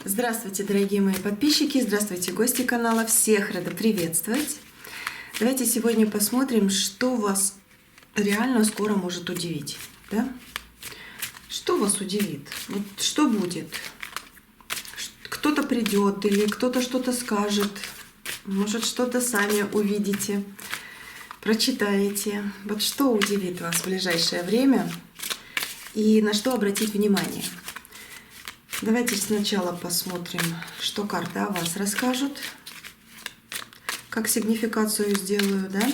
Здравствуйте, дорогие мои подписчики, здравствуйте, гости канала, всех рада приветствовать. Давайте сегодня посмотрим, что вас реально скоро может удивить. Да? Что вас удивит? Вот что будет? Кто-то придет или кто-то что-то скажет, может что-то сами увидите, прочитаете. Вот что удивит вас в ближайшее время и на что обратить внимание? Давайте сначала посмотрим, что карты о вас расскажут, как сигнификацию сделаю, да?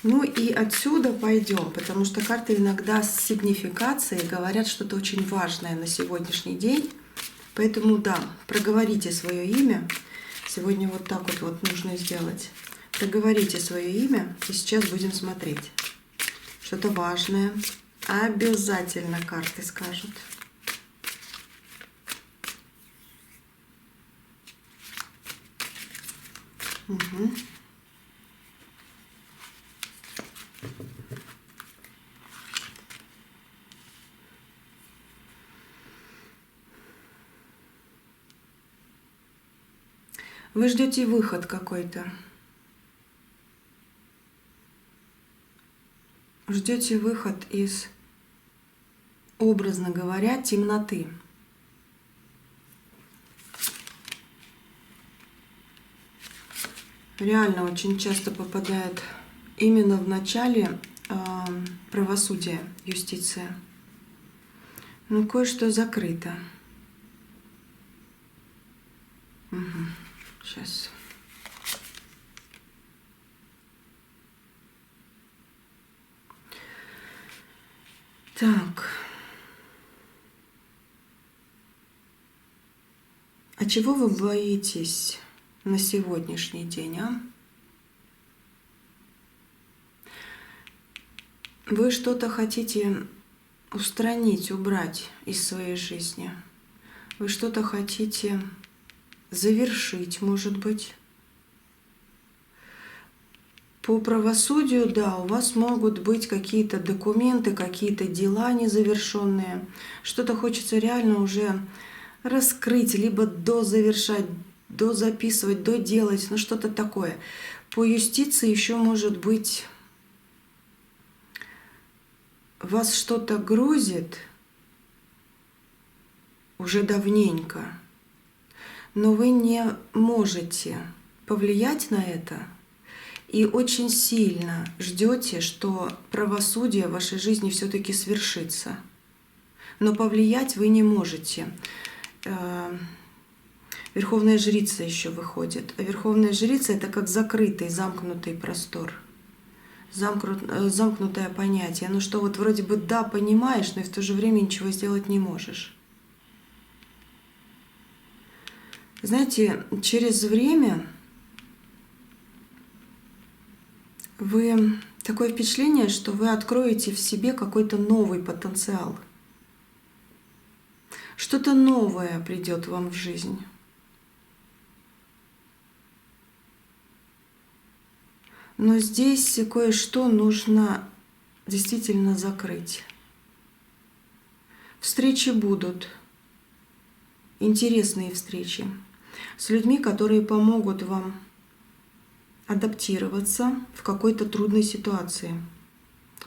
Ну и отсюда пойдем, потому что карты иногда с сигнификацией говорят что-то очень важное на сегодняшний день. Поэтому да, проговорите свое имя. Сегодня вот так вот нужно сделать. Проговорите свое имя, и сейчас будем смотреть. Что-то важное. Обязательно карты скажут. Угу. Вы ждете выход какой-то. Ждете выход из, образно говоря, темноты. Реально очень часто попадает именно в начале правосудия, юстиция. Но кое-что закрыто. Угу. Сейчас. Так. А чего вы боитесь на сегодняшний день, а? Вы что-то хотите устранить, убрать из своей жизни. Вы что-то хотите завершить, может быть. По правосудию, да, у вас могут быть какие-то документы, какие-то дела незавершенные. Что-то хочется реально уже раскрыть, либо дозавершать, дозаписывать, доделать, ну что-то такое. По юстиции еще может быть, вас что-то грузит уже давненько, но вы не можете повлиять на это и очень сильно ждете, что правосудие в вашей жизни все-таки свершится. Но повлиять вы не можете. Верховная жрица еще выходит. А Верховная жрица — это как закрытый, замкнутый простор. Замкнутое понятие. Ну что вот вроде бы да, понимаешь, но и в то же время ничего сделать не можешь. Знаете, через время вы такое впечатление, что вы откроете в себе какой-то новый потенциал. Что-то новое придет вам в жизнь. Но здесь кое-что нужно действительно закрыть. Встречи будут, интересные встречи с людьми, которые помогут вам адаптироваться в какой-то трудной ситуации,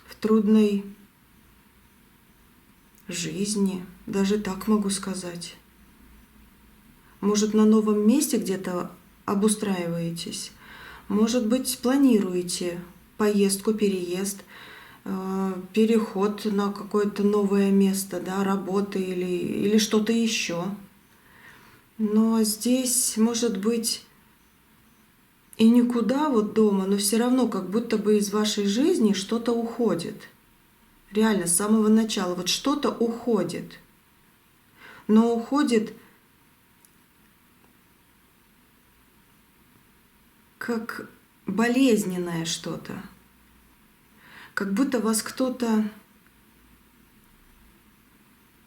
в трудной жизни, даже так могу сказать. Может, на новом месте где-то обустраиваетесь, может быть, планируете поездку, переезд, переход на какое-то новое место, да, работы или что-то еще. Но здесь, может быть, и никуда вот дома, но все равно как будто бы из вашей жизни что-то уходит. Реально, с самого начала вот что-то уходит. Но уходит как болезненное что-то. Как будто вас кто-то,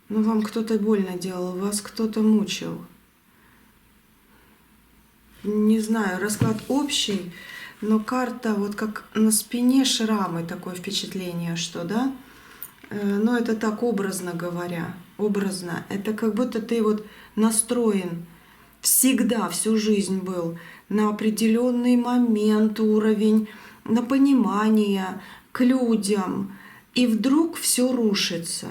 ну вам кто-то больно делал, вас кто-то мучил. Не знаю, расклад общий, но карта вот как на спине шрамы, такое впечатление, что, да? Но это так образно говоря, образно. Это как будто ты вот настроен всегда, всю жизнь был на определенный момент уровень, на понимание к людям, и вдруг все рушится.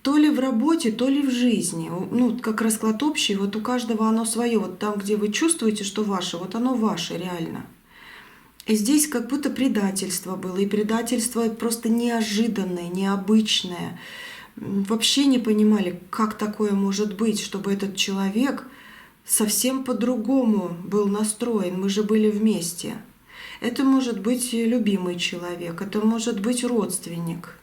То ли в работе, то ли в жизни. Ну, как расклад общий, вот у каждого оно свое. Вот там, где вы чувствуете, что ваше, вот оно ваше реально. И здесь как будто предательство было. И предательство просто неожиданное, необычное. Вообще не понимали, как такое может быть, чтобы этот человек совсем по-другому был настроен. Мы же были вместе. Это может быть любимый человек, это может быть родственник.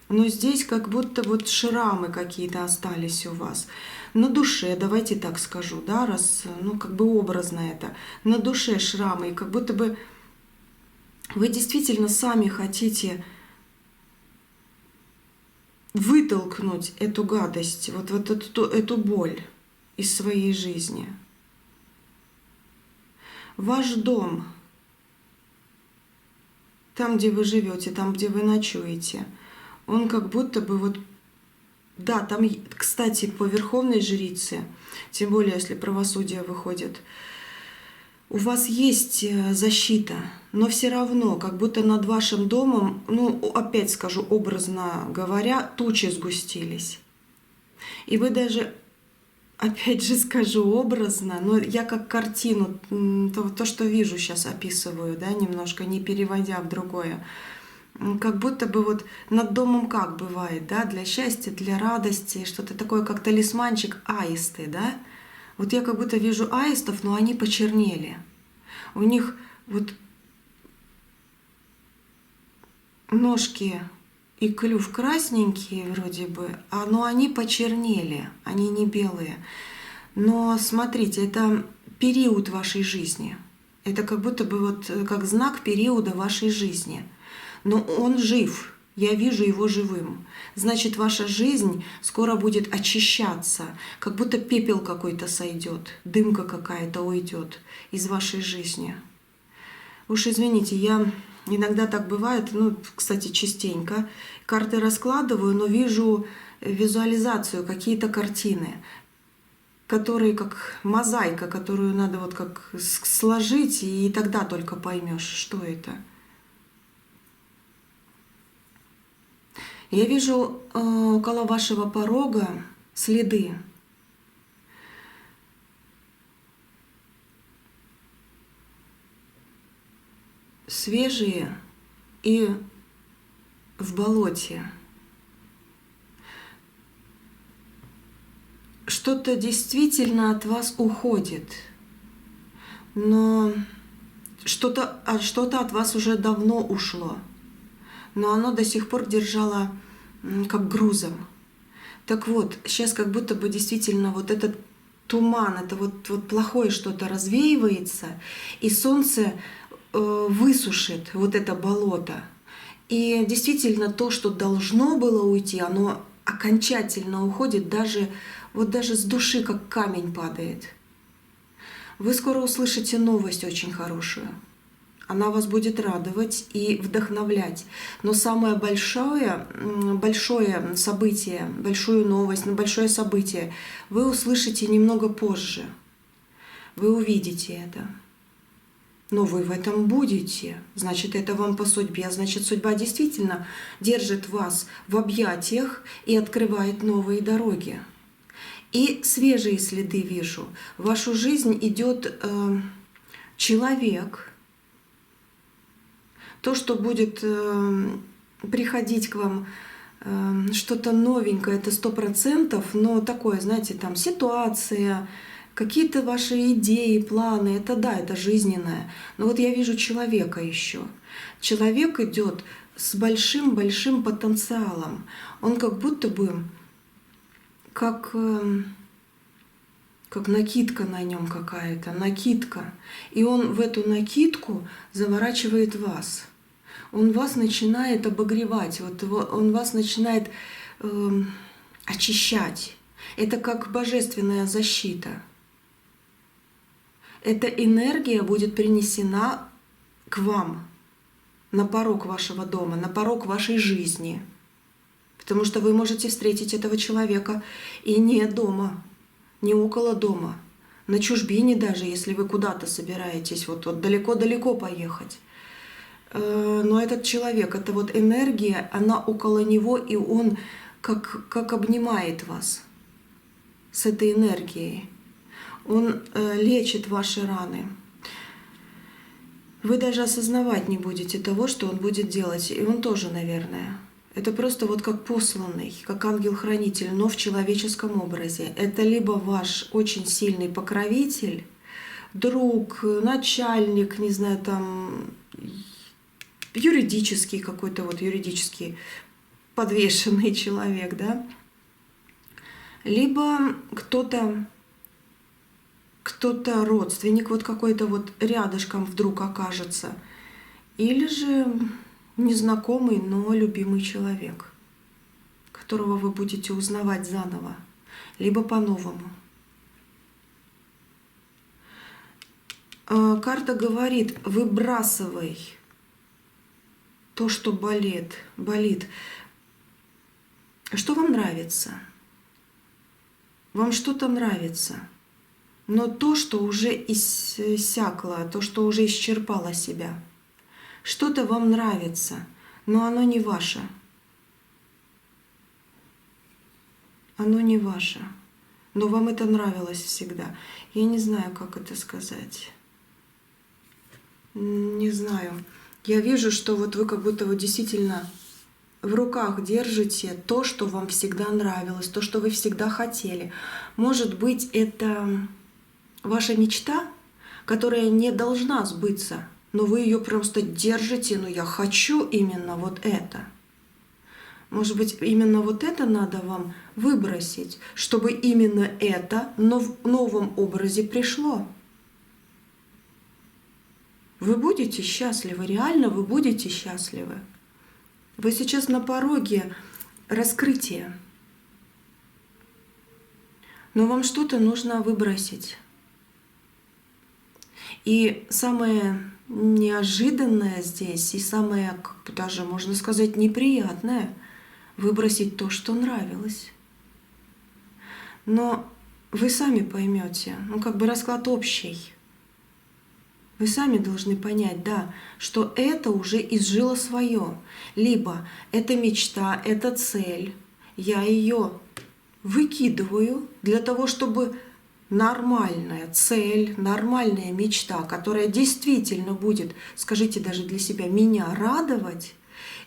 Но здесь как будто вот шрамы какие-то остались у вас. На душе, давайте так скажу, да, раз, ну, как бы образно это. На душе шрамы, и как будто бы вы действительно сами хотите вытолкнуть эту гадость, вот эту боль из своей жизни. Ваш дом, там, где вы живете, там, где вы ночуете, он как будто бы вот... Да, там, кстати, по верховной жрице, тем более, если правосудие выходит, у вас есть защита, но все равно, как будто над вашим домом, ну, опять скажу, образно говоря, тучи сгустились. И вы даже, опять же скажу образно, но я как картину, то, что вижу сейчас, описываю, да, немножко не переводя в другое. Как будто бы вот над домом как бывает, да, для счастья, для радости, что-то такое, как талисманчик, аисты, да. Вот я как будто вижу аистов, но они почернели. У них вот ножки и клюв красненькие вроде бы, но они почернели, они не белые. Но смотрите, это период вашей жизни. Это как будто бы вот как знак периода вашей жизни. Но он жив, я вижу его живым. Значит, ваша жизнь скоро будет очищаться, как будто пепел какой-то сойдет, дымка какая-то уйдет из вашей жизни. Уж извините, я иногда так бывает, ну, кстати, частенько, карты раскладываю, но вижу визуализацию, какие-то картины, которые как мозаика, которую надо вот как сложить, и тогда только поймешь, что это. Я вижу около вашего порога следы. Свежие и в болоте. Что-то действительно от вас уходит, но что-то от вас уже давно ушло, но оно до сих пор держало как грузом. Так вот, сейчас как будто бы действительно вот этот туман, это вот плохое что-то развеивается, и солнце высушит вот это болото. И действительно то, что должно было уйти, оно окончательно уходит, даже с души как камень падает. Вы скоро услышите новость очень хорошую. Она вас будет радовать и вдохновлять. Но самое большое событие, большую новость, большое событие вы услышите немного позже. Вы увидите это. Но вы в этом будете. Значит, это вам по судьбе. Значит, судьба действительно держит вас в объятиях и открывает новые дороги. И свежие следы вижу. В вашу жизнь идет человек. То, что будет приходить к вам что-то новенькое, это 100%, но такое, знаете, там ситуация, какие-то ваши идеи, планы, это да, это жизненное. Но вот я вижу человека еще. Человек идет с большим-большим потенциалом. Он как будто бы как накидка на нем какая-то, накидка. И он в эту накидку заворачивает вас. Он вас начинает обогревать, он вас начинает очищать. Это как божественная защита. Эта энергия будет принесена к вам, на порог вашего дома, на порог вашей жизни. Потому что вы можете встретить этого человека и не дома. не около дома, на чужбине даже, если вы куда-то собираетесь, вот далеко-далеко поехать. Но этот человек, эта вот энергия, она около него, и он как обнимает вас с этой энергией. Он лечит ваши раны. Вы даже осознавать не будете того, что он будет делать. И он тоже, наверное. Это просто вот как посланный, как ангел-хранитель, но в человеческом образе. Это либо ваш очень сильный покровитель, друг, начальник, не знаю, там, юридический какой-то вот юридический подвешенный человек, да, либо кто-то родственник вот какой-то вот рядышком вдруг окажется, или же незнакомый, но любимый человек, которого вы будете узнавать заново, либо по-новому. Карта говорит: выбрасывай то, что болит. Что вам нравится? Вам что-то нравится, но то, что уже иссякло, то, что уже исчерпало себя. Что-то вам нравится, но оно не ваше. Оно не ваше. Но вам это нравилось всегда. Я не знаю, как это сказать. Не знаю. Я вижу, что вот вы как будто вот действительно в руках держите то, что вам всегда нравилось, то, что вы всегда хотели. Может быть, это ваша мечта, которая не должна сбыться, но вы ее просто держите, но я хочу именно вот это. Может быть, именно вот это надо вам выбросить, чтобы именно это в новом образе пришло. Вы будете счастливы, реально вы будете счастливы. Вы сейчас на пороге раскрытия. Но вам что-то нужно выбросить. И самое неожиданное здесь, и самое, даже можно сказать, неприятное, выбросить то, что нравилось. Но вы сами поймете, расклад общий. Вы сами должны понять, да, что это уже изжило свое. Либо это мечта, это цель. Я ее выкидываю для того, чтобы нормальная цель, нормальная мечта, которая действительно будет, скажите даже для себя, меня радовать,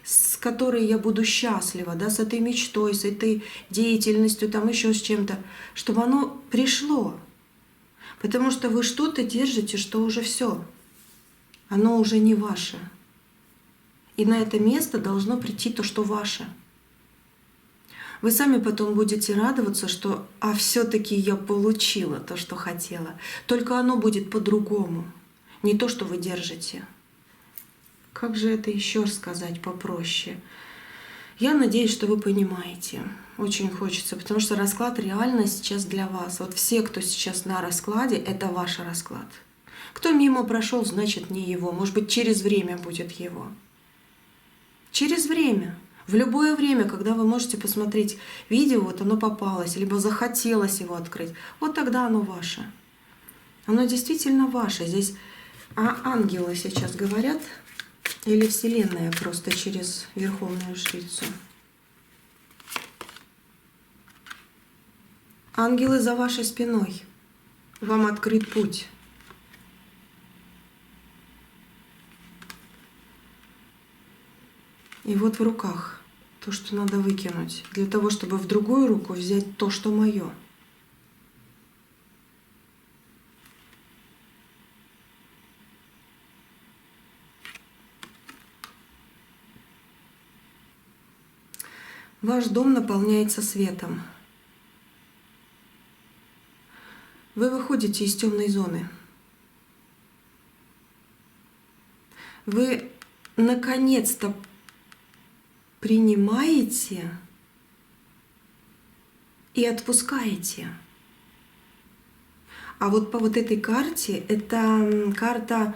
с которой я буду счастлива, да, с этой мечтой, с этой деятельностью, там еще с чем-то, чтобы оно пришло. Потому что вы что-то держите, что уже все, оно уже не ваше. И на это место должно прийти то, что ваше. Вы сами потом будете радоваться, что все-таки я получила то, что хотела. Только оно будет по-другому, не то, что вы держите. Как же это еще сказать попроще? Я надеюсь, что вы понимаете. Очень хочется, потому что расклад реально сейчас для вас. Вот все, кто сейчас на раскладе, это ваш расклад. Кто мимо прошел, значит не его. Может быть, через время будет его. Через время. В любое время, когда вы можете посмотреть видео, вот оно попалось, либо захотелось его открыть, вот тогда оно ваше. Оно действительно ваше. Здесь ангелы сейчас говорят, или Вселенная просто через Верховную Жрицу. Ангелы за вашей спиной. Вам открыт путь. И вот в руках то, что надо выкинуть, для того, чтобы в другую руку взять то, что мое. Ваш дом наполняется светом. Вы выходите из темной зоны. Вы наконец-то принимаете и отпускаете. А вот по вот этой карте, это карта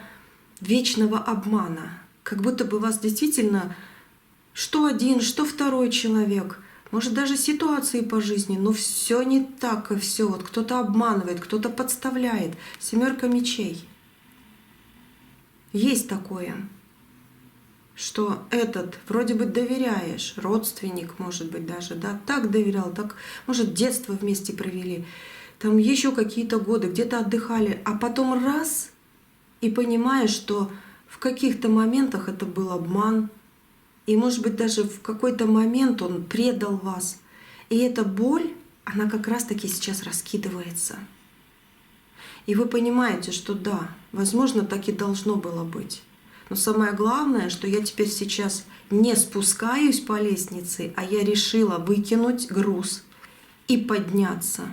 вечного обмана. Как будто бы вас действительно что один, что второй человек может даже ситуации по жизни, но все не так, и все. Вот кто-то обманывает, кто-то подставляет. 7 мечей. Есть такое, что этот вроде бы доверяешь, родственник, может быть, даже, да, так доверял, так, может, детство вместе провели, там еще какие-то годы, где-то отдыхали, а потом раз и понимаешь, что в каких-то моментах это был обман, и, может быть, даже в какой-то момент он предал вас. И эта боль, она как раз-таки сейчас раскидывается. И вы понимаете, что да, возможно, так и должно было быть. Но самое главное, что я теперь сейчас не спускаюсь по лестнице, а я решила выкинуть груз и подняться.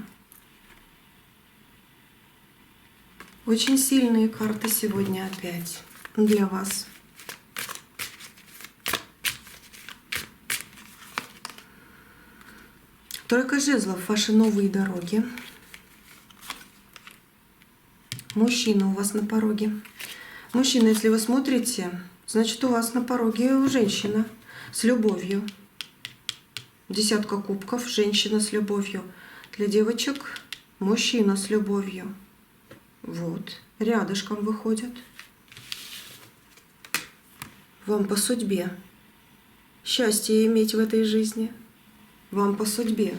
Очень сильные карты сегодня опять для вас. Тройка жезлов, ваши новые дороги. Мужчина у вас на пороге. Мужчина, если вы смотрите, значит, у вас на пороге женщина с любовью. 10 кубков, женщина с любовью. Для девочек мужчина с любовью. Вот, рядышком выходят. Вам по судьбе. Счастье иметь в этой жизни. Вам по судьбе.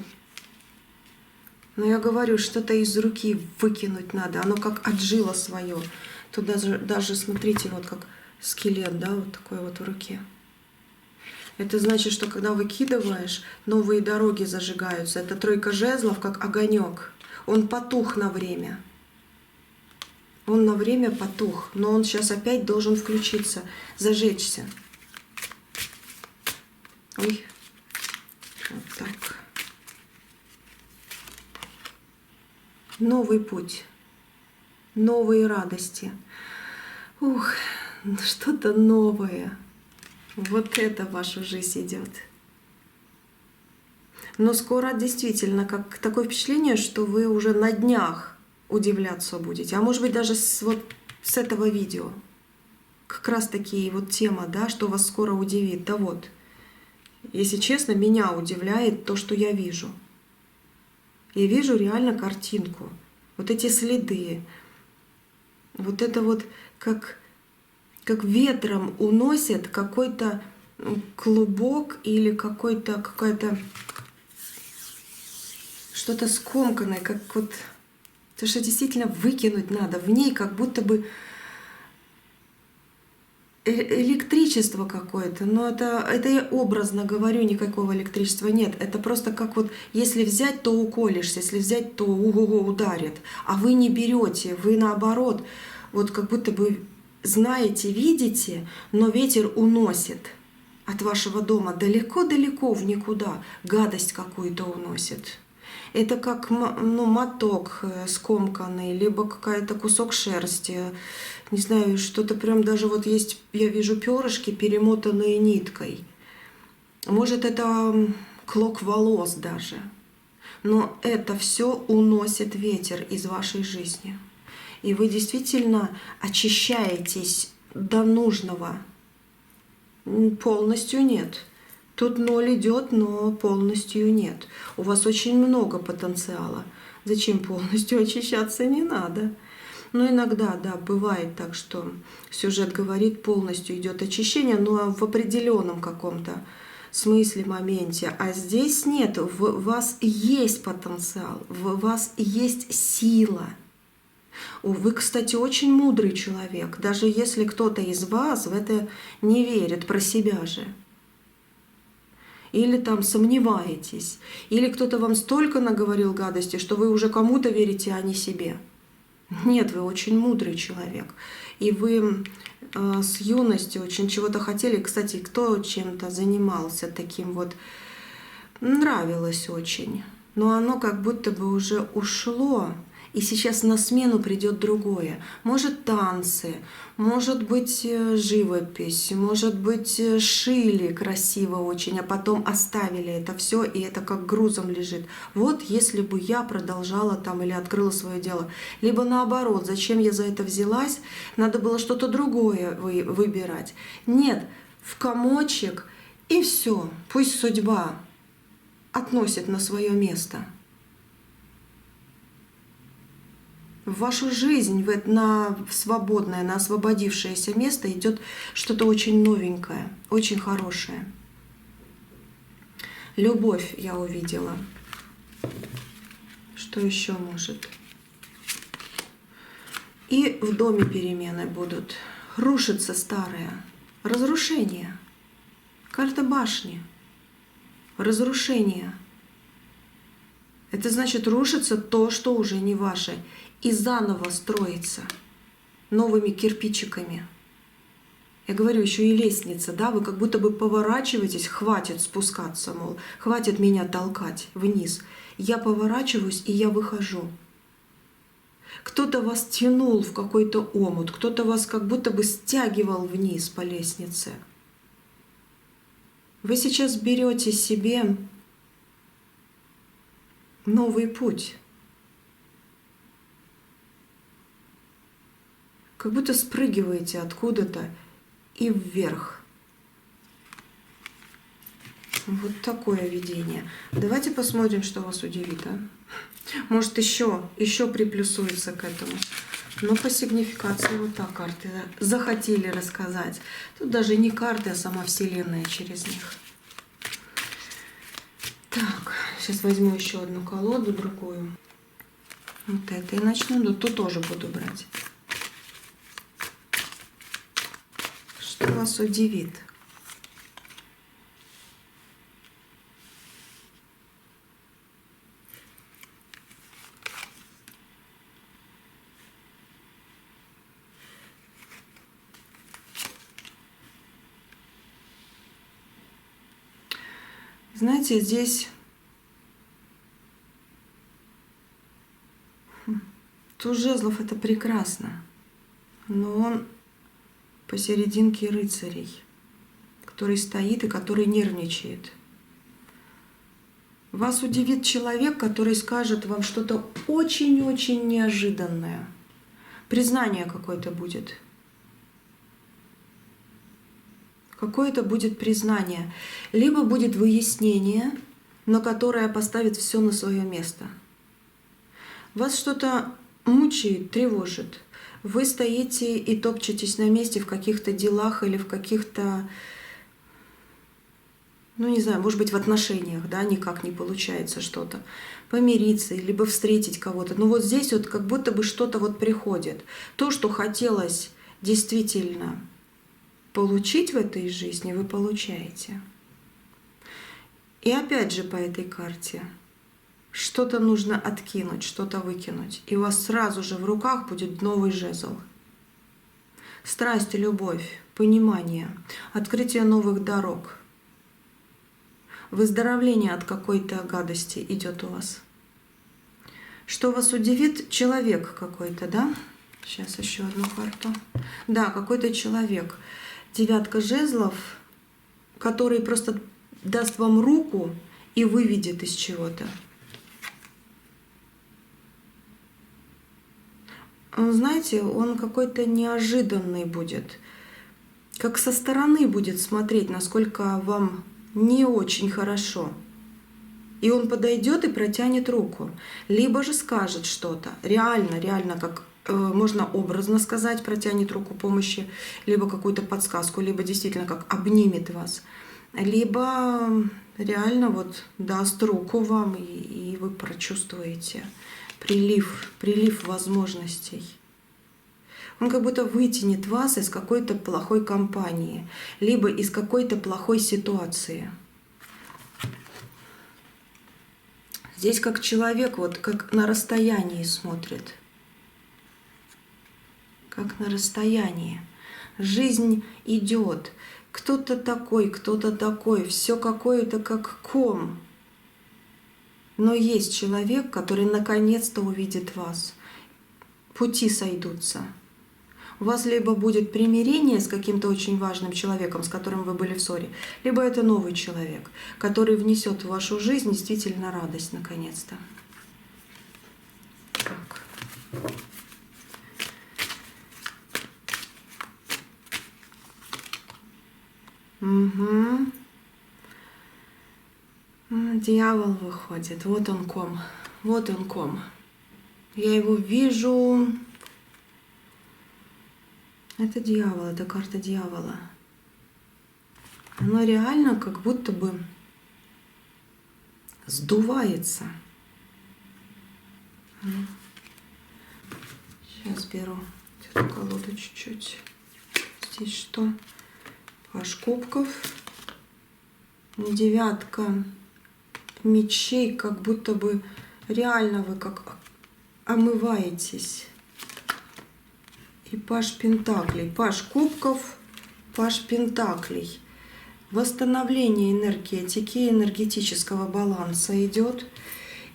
Но я говорю, что-то из руки выкинуть надо. Оно как отжило свое. Тут даже смотрите, вот как скелет, да, вот такой вот в руке. Это значит, что когда выкидываешь, новые дороги зажигаются. Это тройка жезлов, как огонек. Он потух на время. Он на время потух, но он сейчас опять должен включиться, зажечься. Ой, вот так. Новый путь, новые радости. Ух, что-то новое. Вот это в вашу жизнь идет. Но скоро действительно, как такое впечатление, что вы уже на днях удивляться будете. А может быть даже вот с этого видео. Как раз таки вот тема, да, что вас скоро удивит. Да вот, если честно, меня удивляет то, что я вижу. Я вижу реально картинку. Вот эти следы. Вот это вот как ветром уносит какой-то клубок или какая-то что-то скомканное, как вот то, что действительно выкинуть надо. В ней как будто бы электричество какое-то. Но это я образно говорю, никакого электричества нет. Это просто как вот, если взять, то уколешься, если взять, то ого-го ударит. А вы не берете, вы наоборот, вот как будто бы знаете, видите, но ветер уносит от вашего дома далеко-далеко в никуда, гадость какую-то уносит. Это как моток скомканный, либо какая-то кусок шерсти, не знаю, что-то прям даже вот есть, я вижу перышки, перемотанные ниткой. Может, это клок волос даже. Но это все уносит ветер из вашей жизни. И вы действительно очищаетесь до нужного. Полностью нет. Тут 0 идет, но полностью нет. У вас очень много потенциала. Зачем полностью очищаться, не надо. Но иногда, да, бывает так, что сюжет говорит, полностью идет очищение, но в определенном каком-то смысле, моменте. А здесь нет. В вас есть потенциал, в вас есть сила. Вы, кстати, очень мудрый человек. Даже если кто-то из вас в это не верит, про себя же. Или там сомневаетесь, или кто-то вам столько наговорил гадости, что вы уже кому-то верите, а не себе. Нет, вы очень мудрый человек. И вы с юности очень чего-то хотели. Кстати, кто чем-то занимался таким вот, нравилось очень. Но оно как будто бы уже ушло. И сейчас на смену придет другое. Может, танцы, может быть, живопись, может быть, шили красиво очень, а потом оставили это все, и это как грузом лежит. Вот если бы я продолжала там или открыла свое дело. Либо наоборот, зачем я за это взялась, надо было что-то другое выбирать. Нет, в комочек, и все, пусть судьба относит на свое место. В вашу жизнь, на свободное, на освободившееся место идет что-то очень новенькое, очень хорошее. Любовь я увидела. Что еще может? И в доме перемены будут. Рушится старое. Разрушение. Карта башни. Разрушение. Это значит, рушится то, что уже не ваше. И заново строится. Новыми кирпичиками. Я говорю, еще и лестница, да, вы как будто бы поворачиваетесь, хватит спускаться, мол, хватит меня толкать вниз. Я поворачиваюсь, и я выхожу. Кто-то вас тянул в какой-то омут, кто-то вас как будто бы стягивал вниз по лестнице. Вы сейчас берете себе новый путь. Как будто спрыгиваете откуда-то и вверх. Вот такое видение. Давайте посмотрим, что вас удивит. Может, еще приплюсуется к этому. Но по сигнификации вот так карты захотели рассказать. Тут даже не карты, а сама Вселенная через них. Так, сейчас возьму еще одну колоду, другую. Вот это и начну. Но тут тоже буду брать. Что вас удивит? Знаете, здесь туз жезлов — это прекрасно, но он посерединке рыцарей, который стоит и который нервничает. Вас удивит человек, который скажет вам что-то очень-очень неожиданное. Признание какое-то будет. Какое-то будет признание. Либо будет выяснение, но которое поставит все на свое место. Вас что-то мучает, тревожит. Вы стоите и топчетесь на месте в каких-то делах или в каких-то, ну не знаю, может быть, в отношениях, да, никак не получается что-то. Помириться, либо встретить кого-то. Но вот здесь вот как будто бы что-то вот приходит. То, что хотелось действительно получить в этой жизни, вы получаете. И опять же по этой карте что-то нужно откинуть, что-то выкинуть. И у вас сразу же в руках будет новый жезл. Страсть, любовь, понимание, открытие новых дорог. Выздоровление от какой-то гадости идет у вас. Что вас удивит? Человек какой-то, да? Сейчас еще одну карту. Да, какой-то человек. Девятка жезлов, который просто даст вам руку и выведет из чего-то. Знаете, он какой-то неожиданный будет. Как со стороны будет смотреть, насколько вам не очень хорошо. И он подойдет и протянет руку. Либо же скажет что-то. Реально, как можно образно сказать, протянет руку помощи, либо какую-то подсказку, либо действительно как обнимет вас, либо реально вот даст руку вам, и вы прочувствуете прилив возможностей. Он как будто вытянет вас из какой-то плохой компании, либо из какой-то плохой ситуации. Здесь как человек, вот как на расстоянии смотрит. Как на расстоянии. Жизнь идет. Кто-то такой, все какое-то как ком. Но есть человек, который наконец-то увидит вас. Пути сойдутся. У вас либо будет примирение с каким-то очень важным человеком, с которым вы были в ссоре, либо это новый человек, который внесет в вашу жизнь действительно радость наконец-то. Так. Дьявол выходит. Вот он ком. Вот он ком. Я его вижу. Это дьявол, это карта дьявола. Оно реально как будто бы сдувается. Сейчас беру эту колоду чуть-чуть. Здесь что? Паж кубков. Девятка мечей, как будто бы реально вы как омываетесь. И паж пентаклей. Паж кубков, паж пентаклей. Восстановление энергетики, энергетического баланса идет.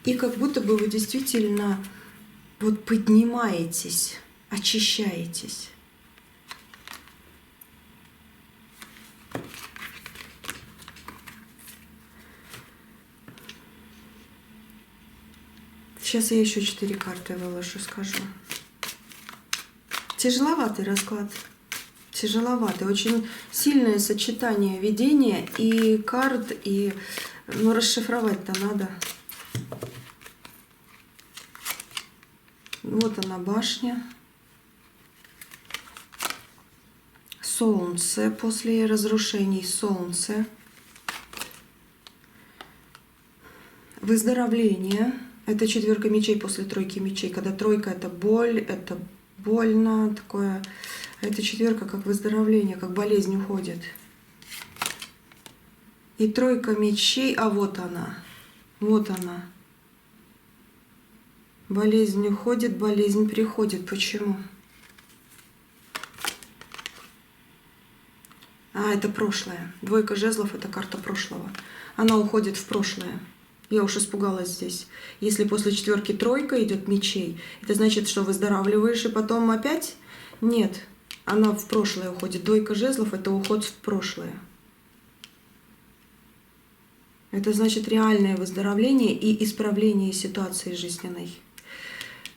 И как будто бы вы действительно вот поднимаетесь, очищаетесь. Сейчас я еще 4 карты выложу, скажу. Тяжеловатый расклад. Тяжеловатый. Очень сильное сочетание видения и карт, и ну, расшифровать-то надо. Вот она, башня. Солнце после разрушений. Солнце. Выздоровление. Это четверка мечей после тройки мечей. Когда тройка — это боль, это больно такое. Это четверка как выздоровление, как болезнь уходит. И тройка мечей, а вот она. Вот она. Болезнь уходит, болезнь приходит. Почему? А, это прошлое. Двойка жезлов — это карта прошлого. Она уходит в прошлое. Я уж испугалась здесь. Если после четверки тройка идет мечей, это значит, что выздоравливаешь и потом опять? Нет, она в прошлое уходит. Двойка жезлов — это уход в прошлое. Это значит реальное выздоровление и исправление ситуации жизненной.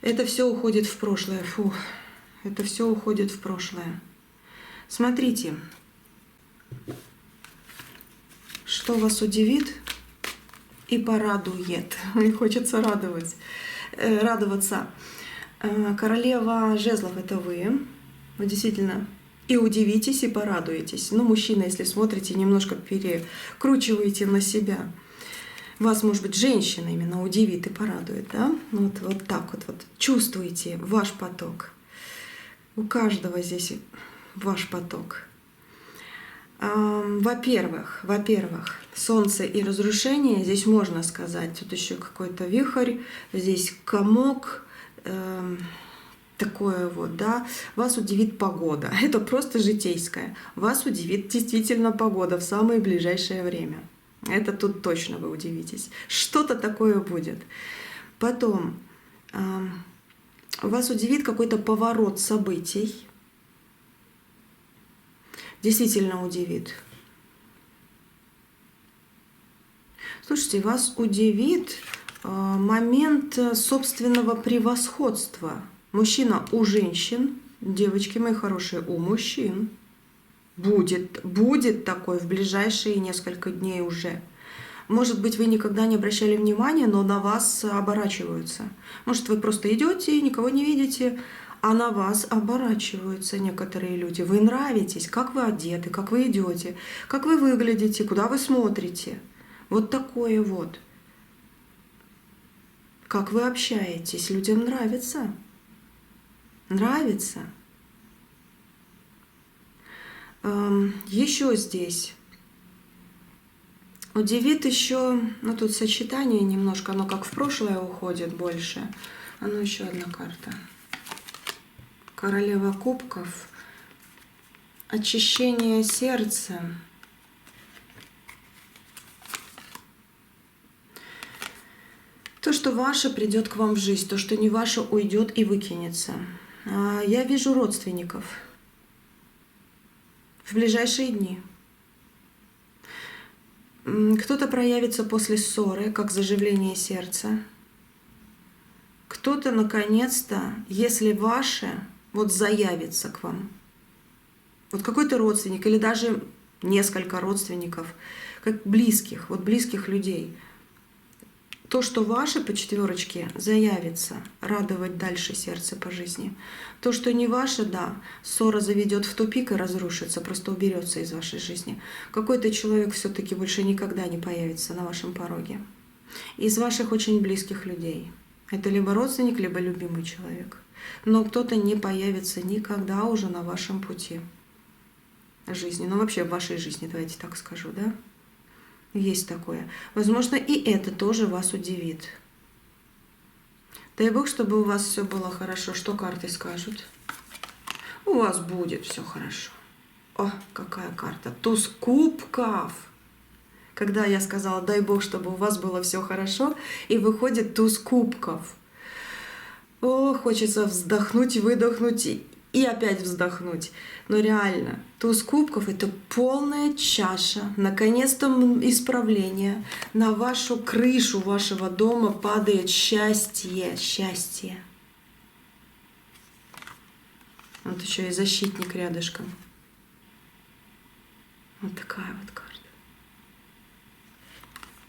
Это все уходит в прошлое. Фух, это все уходит в прошлое. Смотрите, что вас удивит и порадует. И хочется радоваться. Королева жезлов — это вы. Вы действительно и удивитесь, и порадуетесь. Ну, мужчина, если смотрите, немножко перекручиваете на себя. Вас, может быть, женщина именно удивит и порадует, да? Вот так вот чувствуете ваш поток. У каждого здесь ваш поток. Во-первых, солнце и разрушение, здесь можно сказать, тут еще какой-то вихрь, здесь комок, такое вот, да, вас удивит погода, это просто житейское, вас удивит действительно погода в самое ближайшее время, это тут точно вы удивитесь, что-то такое будет. Потом вас удивит какой-то поворот событий, действительно удивит. Слушайте, вас удивит момент собственного превосходства. Мужчина у женщин, девочки мои хорошие, у мужчин. Будет такой в ближайшие несколько дней уже. Может быть, вы никогда не обращали внимания, но на вас оборачиваются. Может, вы просто идете и никого не видите, а на вас оборачиваются некоторые люди. Вы нравитесь, как вы одеты, как вы идете, как вы выглядите, куда вы смотрите. Вот такое вот. Как вы общаетесь, людям нравится. Нравится. Еще здесь удивит еще, ну тут сочетание немножко, оно как в прошлое уходит больше. А ну еще одна карта. Королева кубков. Очищение сердца. То, что ваше, придет к вам в жизнь. То, что не ваше, уйдет и выкинется. Я вижу родственников в ближайшие дни. Кто-то проявится после ссоры, как заживление сердца. Кто-то, наконец-то, если ваше, вот заявится к вам. Вот какой-то родственник или даже несколько родственников, как близких, вот близких людей. То, что ваше по четверочке заявится, радовать дальше сердце по жизни. То, что не ваше, да, ссора заведет в тупик и разрушится, просто уберется из вашей жизни. Какой-то человек все-таки больше никогда не появится на вашем пороге. Из ваших очень близких людей. Это либо родственник, либо любимый человек. Но кто-то не появится никогда уже на вашем пути жизни. Ну, вообще в вашей жизни, давайте так скажу, да? Есть такое. Возможно, и это тоже вас удивит. Дай Бог, чтобы у вас все было хорошо. Что карты скажут? У вас будет все хорошо. О, какая карта. Туз кубков. Когда я сказала, дай Бог, чтобы у вас было все хорошо, и выходит туз кубков. О, хочется вздохнуть, выдохнуть и опять вздохнуть. Но реально, туз кубков — это полная чаша, наконец-то исправление. На вашу крышу вашего дома падает счастье, счастье. Вот еще и защитник рядышком. Вот такая вот карта.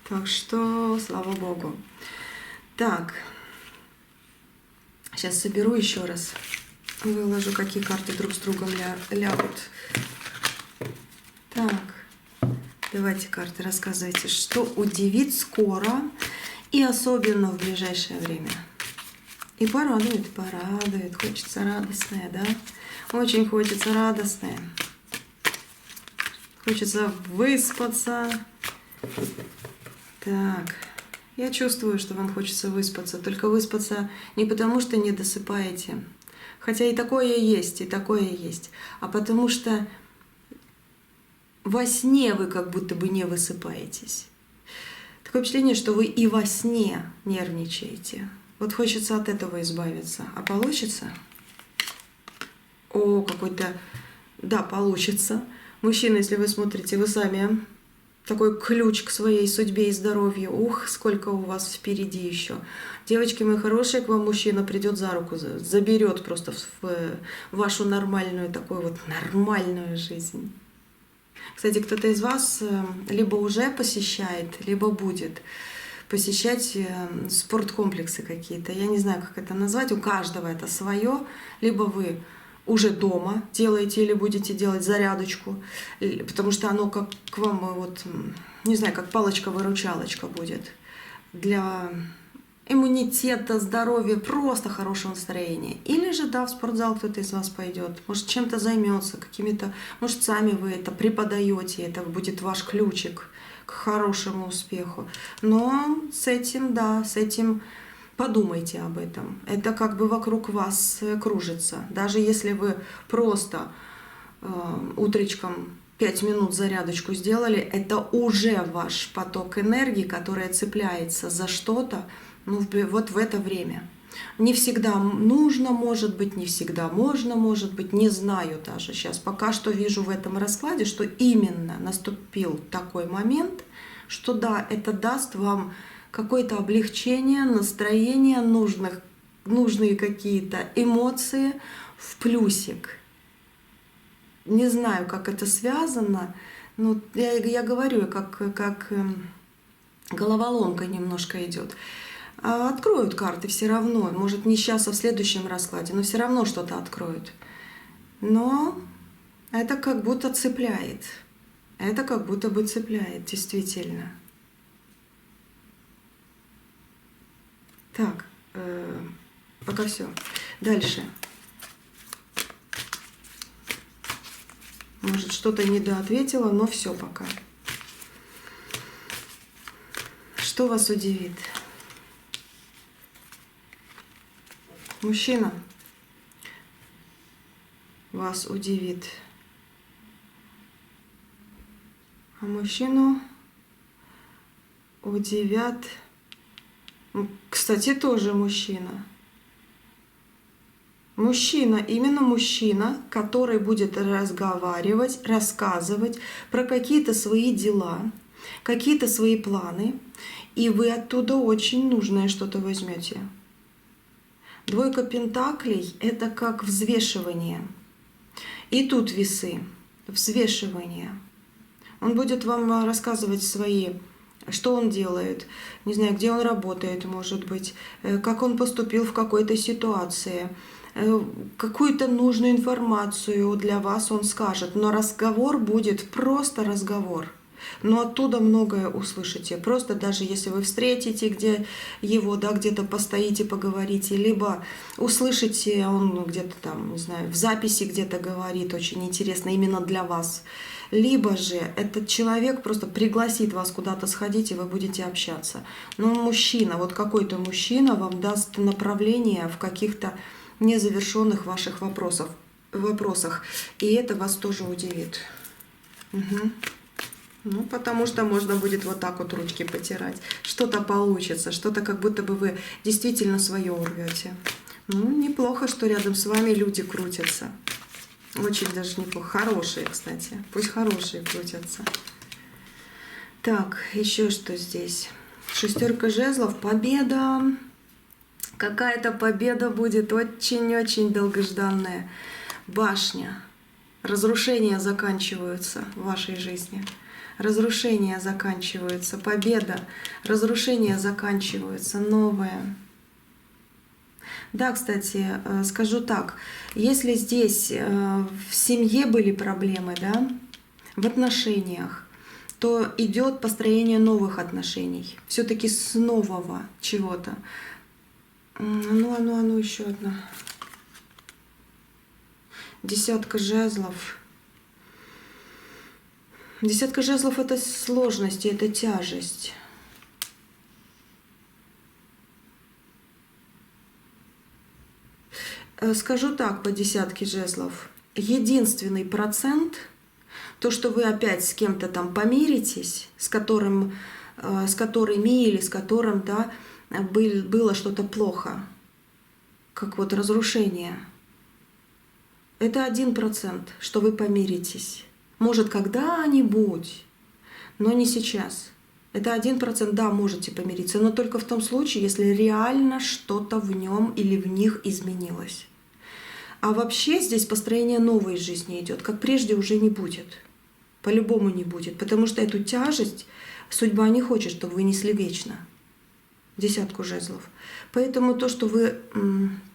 Так что, слава Богу. Так, сейчас соберу еще раз. Выложу, какие карты друг с другом лягут. Так, давайте, карты, рассказывайте, что удивит скоро и особенно в ближайшее время. И порадует, порадует. Хочется радостное, да? Очень хочется радостное. Хочется выспаться. Так, я чувствую, что вам хочется выспаться. Только выспаться не потому, что не досыпаете. Хотя и такое есть, и такое есть. А потому что во сне вы как будто бы не высыпаетесь. Такое впечатление, что вы и во сне нервничаете. Вот хочется от этого избавиться. А получится? О, какой-то... Да, получится. Мужчина, если вы смотрите, вы сами... Такой ключ к своей судьбе и здоровью. Ух, сколько у вас впереди еще. Девочки мои хорошие, к вам мужчина придет за руку, заберет просто в вашу нормальную, такую вот нормальную жизнь. Кстати, кто-то из вас либо уже посещает, либо будет посещать спорткомплексы какие-то. Я не знаю, как это назвать, у каждого это свое. Либо вы уже дома делаете или будете делать зарядочку, потому что оно как к вам, вот, не знаю, как палочка-выручалочка будет для иммунитета, здоровья, просто хорошего настроения. Или же, да, в спортзал кто-то из вас пойдет, может, чем-то займется, какими-то, может, сами вы это преподаете, это будет ваш ключик к хорошему успеху. Но с этим, да, с этим... Подумайте об этом. Это как бы вокруг вас кружится. Даже если вы просто утречком 5 минут зарядочку сделали, это уже ваш поток энергии, который цепляется за что-то, ну, вот в это время. Не всегда нужно, может быть, не всегда можно, может быть, не знаю даже сейчас. Пока что вижу в этом раскладе, что именно наступил такой момент, что да, это даст вам какое-то облегчение, настроение, нужные какие-то эмоции в плюсик. Не знаю, как это связано, но я говорю, как головоломка немножко идет. Откроют карты все равно, может не сейчас, а в следующем раскладе, но все равно что-то откроют. Но это как будто цепляет. Это как будто бы цепляет, действительно. Так, пока все. Дальше. Может, что-то недоответила, но все пока. Что вас удивит? Мужчина вас удивит. А мужчину удивят... Кстати, тоже мужчина. Мужчина, именно мужчина, который будет разговаривать, рассказывать про какие-то свои дела, какие-то свои планы, и вы оттуда очень нужное что-то возьмете. Двойка пентаклей — это как взвешивание. И тут весы, взвешивание. Он будет вам рассказывать свои что он делает, не знаю, где он работает, может быть, как он поступил в какой-то ситуации, какую-то нужную информацию для вас он скажет, но разговор будет просто разговор. Но оттуда многое услышите. Просто даже если вы встретите где его, да, где-то постоите, поговорите, либо услышите, он где-то там, не знаю, в записи где-то говорит, очень интересно именно для вас. Либо же этот человек просто пригласит вас куда-то сходить, и вы будете общаться. Но мужчина, вот какой-то мужчина вам даст направление в каких-то незавершенных ваших вопросах. И это вас тоже удивит. Угу. Ну, потому что можно будет вот так вот ручки потирать. Что-то получится, что-то как будто бы вы действительно свое урвете. Ну, неплохо, что рядом с вами люди крутятся. Очень даже неплохо. Хорошие, кстати. Пусть хорошие крутятся. Так, еще что здесь? 6 жезлов. Победа. Какая-то победа будет очень-очень долгожданная. Башня. Разрушения заканчиваются в вашей жизни. Разрушения заканчиваются, победа, разрушения заканчиваются, новое. Да, кстати, скажу так, если здесь в семье были проблемы, да, в отношениях, то идет построение новых отношений, все-таки с нового чего-то. Ну, еще одна. 10 жезлов. 10 жезлов — это сложности, это тяжесть. Скажу так по 10 жезлов. Единственный процент, то, что вы опять с кем-то там помиритесь, с которыми или с которым, да, было что-то плохо, как вот разрушение. Это 1%, что вы помиритесь. Может, когда-нибудь, но не сейчас. Это 1%, да, можете помириться, но только в том случае, если реально что-то в нем или в них изменилось. А вообще здесь построение новой жизни идет, как прежде уже не будет. По-любому не будет, потому что эту тяжесть судьба не хочет, чтобы вы несли вечно. 10 жезлов. Поэтому то, что вы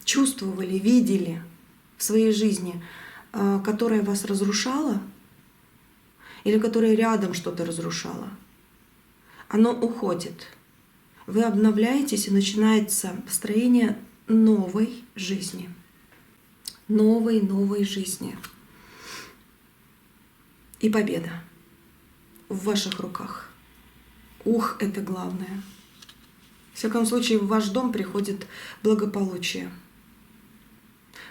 чувствовали, видели в своей жизни, которое вас разрушало, или которое рядом что-то разрушало, оно уходит. Вы обновляетесь, и начинается построение новой жизни. Новой жизни. И победа в ваших руках. Ух, это главное. В всяком случае, в ваш дом приходит благополучие.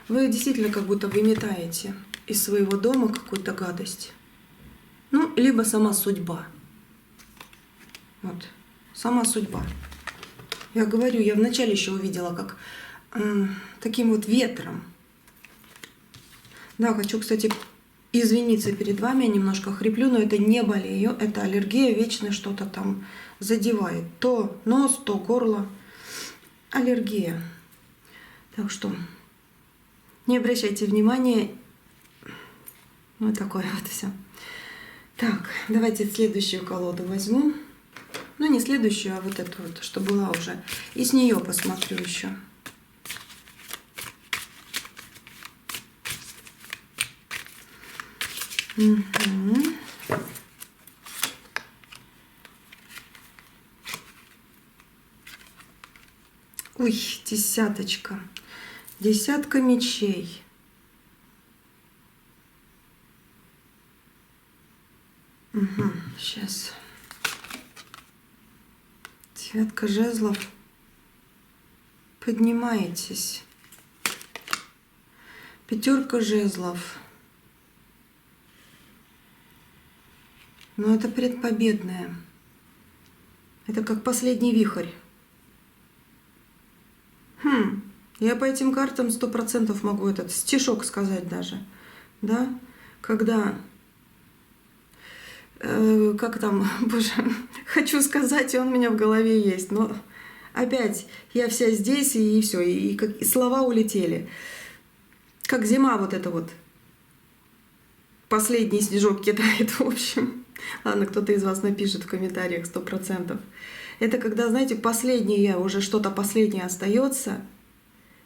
Вы действительно как будто выметаете из своего дома какую-то гадость. Ну, либо сама судьба. Вот, сама судьба. Я говорю, я вначале еще увидела, как таким вот ветром. Да, хочу, кстати, извиниться перед вами, я немножко хриплю, но это не болею, это аллергия, вечно что-то там задевает. То нос, то горло. Аллергия. Так что не обращайте внимания. Вот такое вот все. Так, давайте следующую колоду возьму. Ну, не следующую, а вот эту вот, что была уже. И с нее посмотрю еще. Угу. Ой, 10. 10 мечей. Угу, сейчас. 9 жезлов. Поднимаетесь. 5 жезлов. Но это предпобедное. Это как последний вихрь. Я по этим картам 100% могу этот стишок сказать даже. Да? Когда... как там, боже, хочу сказать, и он у меня в голове есть, но опять я вся здесь, и все, и слова улетели. Как зима вот эта вот. Последний снежок кидает, в общем. Ладно, кто-то из вас напишет в комментариях 100%. Это когда, знаете, последнее, уже что-то последнее остается.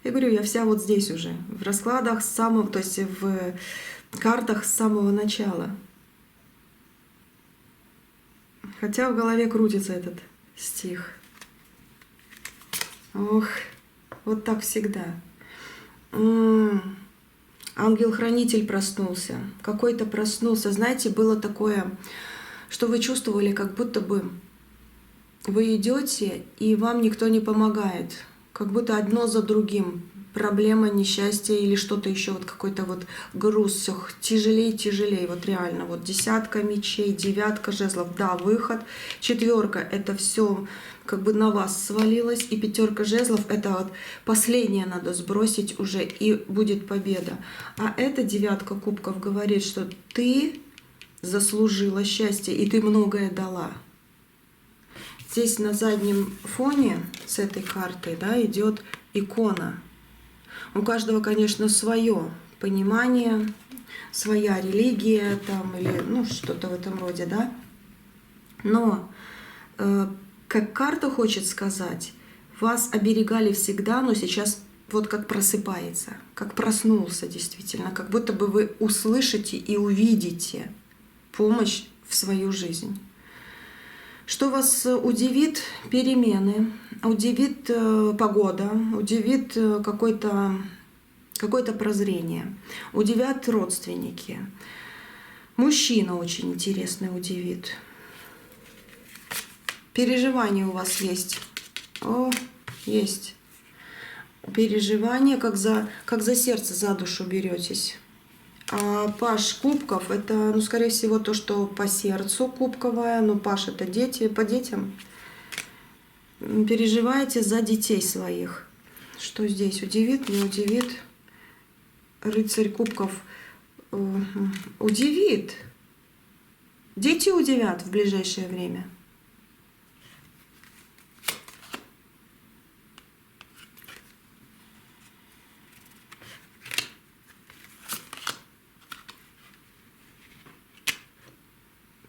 Я говорю, я вся вот здесь уже, в раскладах с самого, то есть в картах с самого начала. Хотя в голове крутится этот стих. Ох, вот так всегда. Ангел-хранитель проснулся. Какой-то проснулся. Знаете, было такое, что вы чувствовали, как будто бы вы идете, и вам никто не помогает. Как будто одно за другим. Проблема, несчастье или что-то еще, вот какой-то вот груз, все тяжелее и тяжелее. Вот реально, вот десятка мечей, девятка жезлов, да, выход. Четверка — это все как бы на вас свалилось. И пятерка жезлов — это вот последнее надо сбросить уже, и будет победа. А эта девятка кубков говорит, что ты заслужила счастье, и ты многое дала. Здесь на заднем фоне с этой картой, да, идет икона. У каждого, конечно, свое понимание, своя религия там, или ну, что-то в этом роде, да. Но, как карта хочет сказать, вас оберегали всегда, но сейчас вот как просыпается, как проснулся действительно, как будто бы вы услышите и увидите помощь в свою жизнь. Что вас удивит? Перемены, удивит погода, удивит какое-то прозрение, удивят родственники. Мужчина очень интересный удивит. Переживания у вас есть. О, есть. Переживания, как за сердце, за душу беретесь. А паш кубков — это, ну, скорее всего, то, что по сердцу кубковая. Ну, паш — это дети, по детям. Переживаете за детей своих. Что здесь? Удивит, не удивит? Рыцарь кубков удивит. Дети удивят в ближайшее время.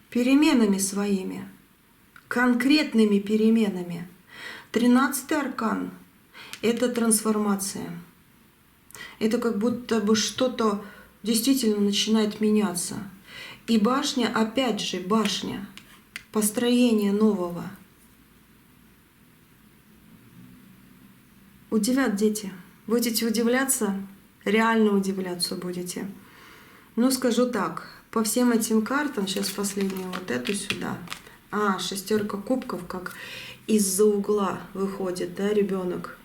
Переменами своими, конкретными переменами. 13-й аркан — это трансформация. Это как будто бы что-то действительно начинает меняться. И башня, опять же, башня, построение нового. Удивят дети. Будете удивляться, реально удивляться будете. Ну, скажу так, по всем этим картам, сейчас последнюю вот эту сюда. Шестерка кубков, как из-за угла выходит, да, ребенок.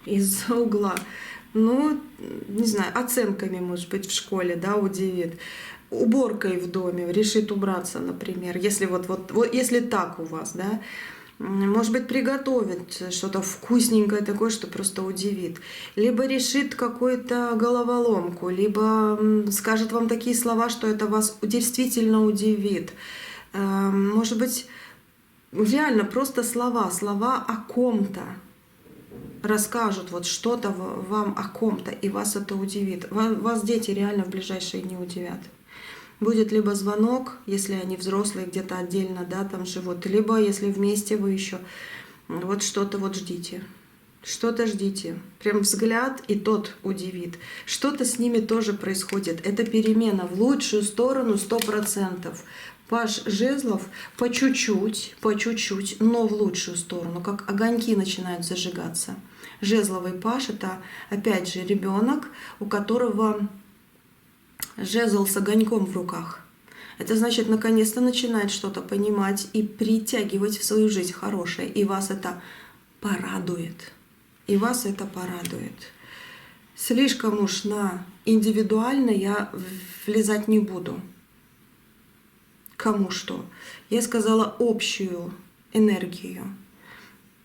Из-за угла. Ну, не знаю, оценками, может быть, в школе, да, удивит. Уборкой в доме, решит убраться, например. Если вот если так у вас, да. Может быть, приготовит что-то вкусненькое такое, что просто удивит. Либо решит какую-то головоломку, либо скажет вам такие слова, что это вас действительно удивит. Может быть, реально просто слова о ком-то расскажут вот что-то вам о ком-то, и вас это удивит. Вас дети реально в ближайшие дни удивят. Будет либо звонок, если они взрослые, где-то отдельно, да, там живут, либо если вместе вы еще, вот что-то вот ждите. Что-то ждите. Прям взгляд, и тот удивит. Что-то с ними тоже происходит. Это перемена в лучшую сторону 100%. Паш жезлов по чуть-чуть, но в лучшую сторону, как огоньки начинают зажигаться. Жезловый паш — это, опять же, ребенок, у которого жезл с огоньком в руках. Это значит, наконец-то начинает что-то понимать и притягивать в свою жизнь хорошее. И вас это порадует. Слишком уж на индивидуально я влезать не буду. Кому что. Я сказала общую энергию.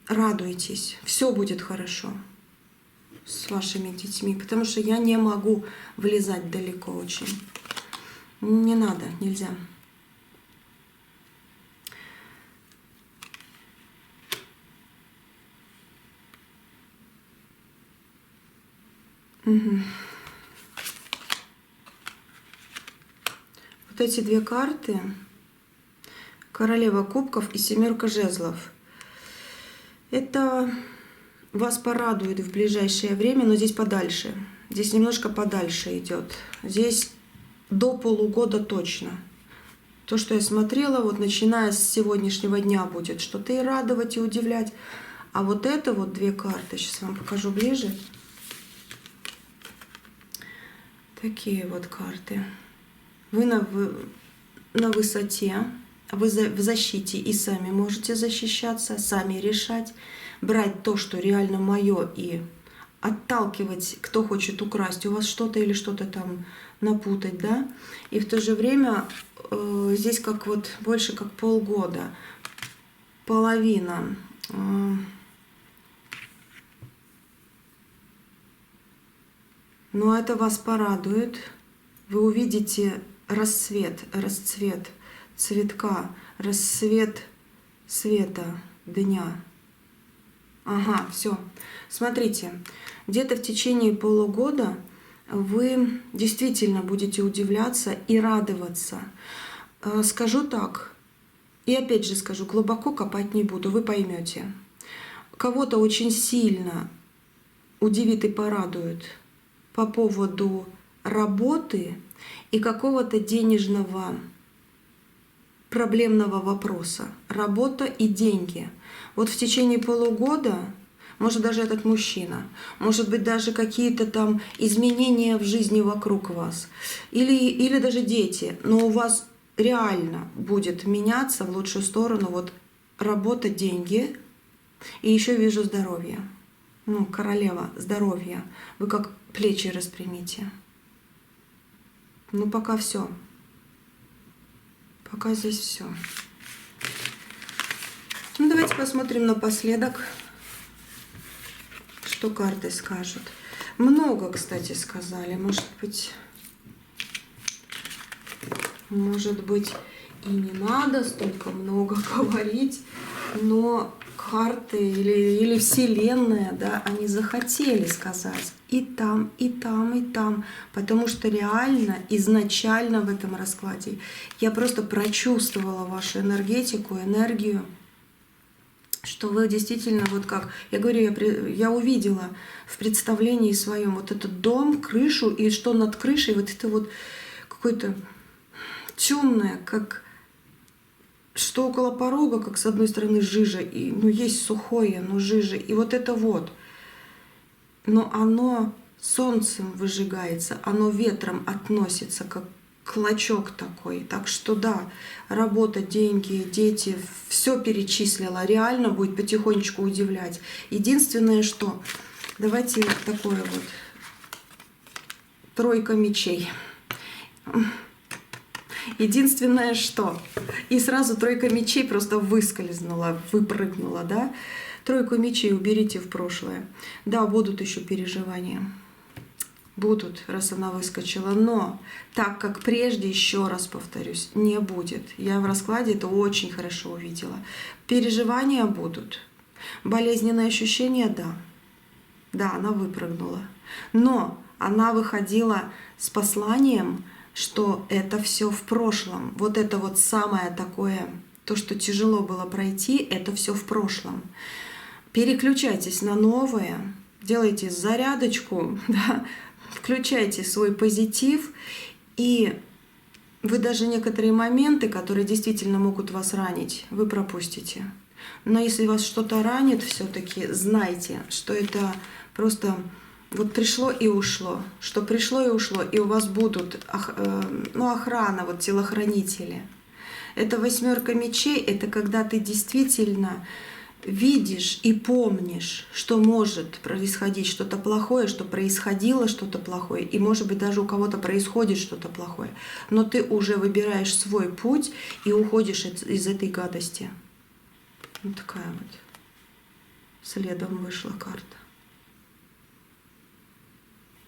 Радуйтесь. Все будет хорошо с вашими детьми, потому что я не могу влезать далеко очень. Не надо, нельзя. Угу. Вот эти две карты Королева кубков и семерка жезлов. Это вас порадует в ближайшее время, но здесь подальше. Здесь немножко подальше идет. Здесь до полугода точно. То, что я смотрела, вот начиная с сегодняшнего дня будет что-то и радовать, и удивлять. А вот это вот две карты, сейчас вам покажу ближе. Такие вот карты. Вы на высоте, вы в защите и сами можете защищаться, сами решать, брать то, что реально мое, и отталкивать, кто хочет украсть у вас что-то или что-то там напутать, да. И в то же время здесь как вот больше как полгода, половина. Но это вас порадует. Вы увидите расцвет цветка, рассвет света дня. Ага, все. Смотрите, где-то в течение полугода вы действительно будете удивляться и радоваться. Скажу так, и опять же скажу, глубоко копать не буду, вы поймете. Кого-то очень сильно удивит и порадует по поводу работы и какого-то денежного проблемного вопроса. Работа и деньги. Вот в течение полугода, может даже этот мужчина, может быть даже какие-то там изменения в жизни вокруг вас, или даже дети, но у вас реально будет меняться в лучшую сторону вот работа, деньги, и еще вижу здоровье. Ну, королева, здоровье. Вы как плечи распрямите. Ну, пока все. Пока здесь все. Ну, давайте посмотрим напоследок, что карты скажут. Много, кстати, сказали. Может быть, и не надо столько много говорить, но карты или Вселенная, да, они захотели сказать и там, и там, и там, потому что реально, изначально в этом раскладе я просто прочувствовала вашу энергетику, энергию, что вы действительно, вот как, я говорю, я увидела в представлении своем вот этот дом, крышу, и что над крышей, вот это вот какое-то темное, как что около порога, как с одной стороны жижа, и, ну, есть сухое, но жижа, и вот это вот. Но оно солнцем выжигается, оно ветром относится, как клочок такой. Так что да, работа, деньги, дети, все перечислила, реально будет потихонечку удивлять. Единственное, что, давайте такое вот, тройка мечей. Единственное, что... И сразу тройка мечей просто выскользнула, выпрыгнула, да? Тройку мечей уберите в прошлое. Да, будут еще переживания. Будут, раз она выскочила. Но так, как прежде, еще раз повторюсь, не будет. Я в раскладе это очень хорошо увидела. Переживания будут. Болезненные ощущения, да. Да, она выпрыгнула. Но она выходила с посланием, что это все в прошлом. Вот это вот самое такое, то, что тяжело было пройти, это все в прошлом. Переключайтесь на новое, делайте зарядочку, да, включайте свой позитив, и вы даже некоторые моменты, которые действительно могут вас ранить, вы пропустите. Но если вас что-то ранит, все-таки знайте, что это просто... Вот пришло и ушло, что пришло и ушло, и у вас будут охрана, вот телохранители. Это восьмерка мечей, это когда ты действительно видишь и помнишь, что может происходить что-то плохое, что происходило что-то плохое, и может быть даже у кого-то происходит что-то плохое, но ты уже выбираешь свой путь и уходишь из этой гадости. Вот такая вот следом вышла карта.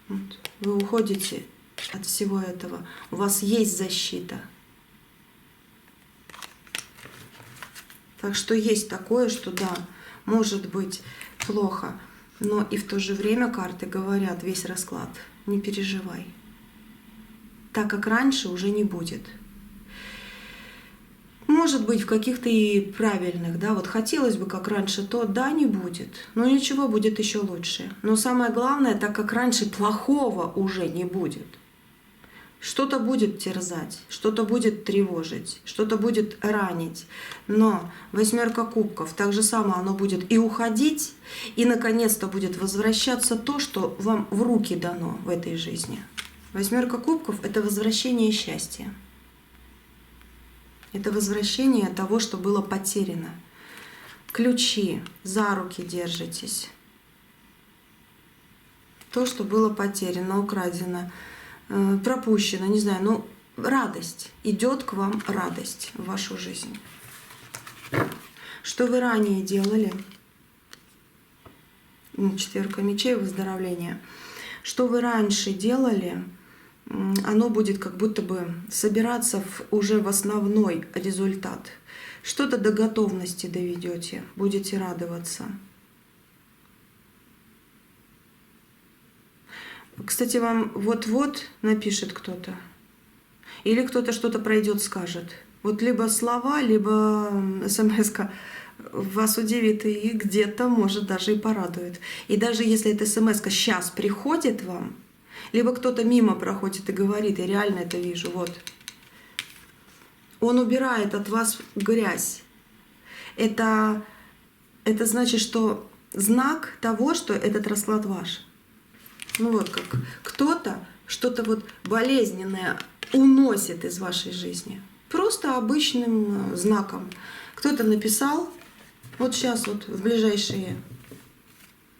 Вот. Вы уходите от всего этого. У вас есть защита. Так что есть такое, что да, может быть плохо, но и в то же время карты говорят, весь расклад, не переживай. Так как раньше уже не будет. может быть, в каких-то и правильных, да, вот хотелось бы, как раньше, то да, не будет. Но ничего, будет еще лучше. Но самое главное, так как раньше, плохого уже не будет. Что-то будет терзать, что-то будет тревожить, что-то будет ранить. Но 8 кубков, так же само оно будет и уходить, и наконец-то будет возвращаться то, что вам в руки дано в этой жизни. 8 кубков – это возвращение счастья. Это возвращение того, что было потеряно. Ключи, за руки держитесь. То, что было потеряно, украдено, пропущено, не знаю, но радость. Идет к вам радость в вашу жизнь. Что вы ранее делали? 4 мечей, выздоровление. Что вы раньше делали, оно будет как будто бы собираться уже в основной результат. Что-то до готовности доведете, будете радоваться. Кстати, вам вот-вот напишет кто-то. Или кто-то что-то пройдет, скажет. Вот либо слова, либо смс-ка вас удивит и где-то, может, даже и порадует. И даже если эта смс-ка сейчас приходит вам, либо кто-то мимо проходит и говорит, я реально это вижу, вот. Он убирает от вас грязь. Это значит, что знак того, что этот расклад ваш. Ну вот как кто-то что-то вот болезненное уносит из вашей жизни. Просто обычным знаком. Кто-то написал, вот сейчас вот в ближайшие